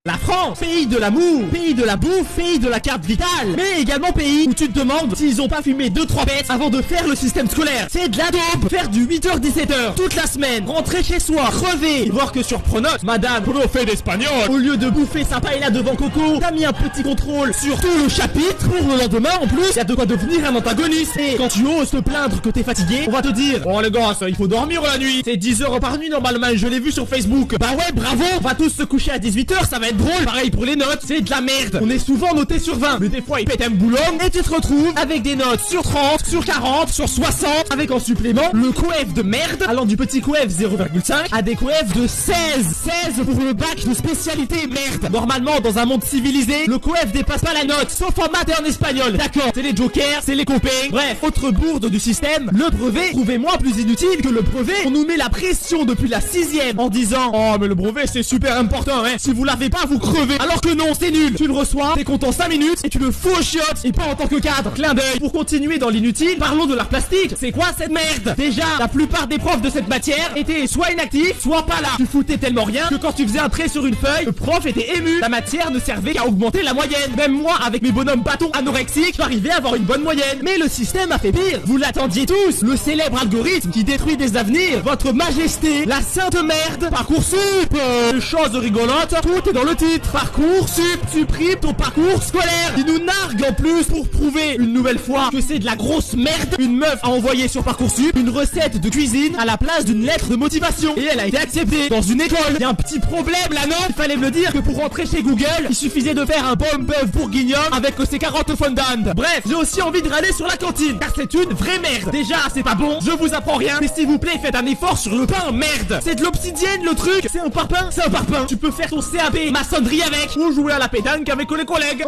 La France, pays de l'amour, pays de la bouffe, pays de la carte vitale, mais également pays où tu te demandes s'ils ont pas fumé 2-3 bêtes avant de faire le système scolaire. C'est de la dope. Faire du 8h-17h toute la semaine, rentrer chez soi, crever, voir que sur Pronote, madame, profe d'espagnol, au lieu de bouffer sa paella devant Coco, t'as mis un petit contrôle sur tout le chapitre. Pour le lendemain, en plus, y a de quoi devenir un antagoniste. Et quand tu oses te plaindre que t'es fatigué, on va te dire, bon les gars, il faut dormir la nuit. C'est 10 heures par nuit normalement, je l'ai vu sur Facebook. Bah ouais, bravo, on va tous se coucher à 18h, ça va être drôle. Pareil pour les notes, c'est de la merde. On est souvent noté sur 20, mais des fois ils pètent un boulot et tu te retrouves avec des notes sur 30, sur 40, sur 60, avec en supplément le coef de merde, allant du petit coef 0,5 à des coefs de 16 pour le bac de spécialité merde. Normalement, dans un monde civilisé, le coef dépasse pas la note, sauf en maths et en espagnol. D'accord, c'est les jokers, c'est les copains. Bref, autre bourde du système, le brevet, trouvez-moi plus inutile que le brevet. On nous met la pression depuis la 6ème en disant, oh mais le brevet c'est super important, hein. Si vous l'avez pas, vous crevez. Alors que non, c'est nul. Tu le reçois, t'es content 5 minutes et tu le fous aux chiottes. Et pas en tant que cadre. Clin d'œil. Pour continuer dans l'inutile, parlons de l'art plastique. C'est quoi cette merde? Déjà, la plupart des profs de cette matière étaient soit inactifs, soit pas là. Tu foutais tellement rien que quand tu faisais un trait sur une feuille, le prof était ému. La matière ne servait qu'à augmenter la moyenne. Même moi, avec mes bonhommes bâtons anorexiques, j'arrivais à avoir une bonne moyenne. Mais le système a fait pire. Vous l'attendiez tous. Le célèbre algorithme qui détruit des avenirs. Votre majesté, la sainte merde. Parcoursup. Chose rigolote, tout est dans le titre. Parcoursup supprime ton parcours scolaire. Qui nous nargue en plus pour prouver une nouvelle fois que c'est de la grosse merde. Une meuf a envoyé sur Parcoursup une recette de cuisine à la place d'une lettre de motivation. Et elle a été acceptée dans une école. Il y a un petit problème là, non? Il fallait me le dire que pour rentrer chez Google, il suffisait de faire un bon bœuf bourguignon avec ses carottes fondantes. Bref, j'ai aussi envie de râler sur la cantine, car c'est une vraie merde. Déjà, c'est pas bon, je vous apprends rien, mais s'il vous plaît, faites un effort sur le pain, merde. C'est de l'obsidienne le truc. C'est un parpaing. C'est un parpaing. Tu peux faire ton CAP maçonnerie avec, ou jouer à la pétanque avec les collègues.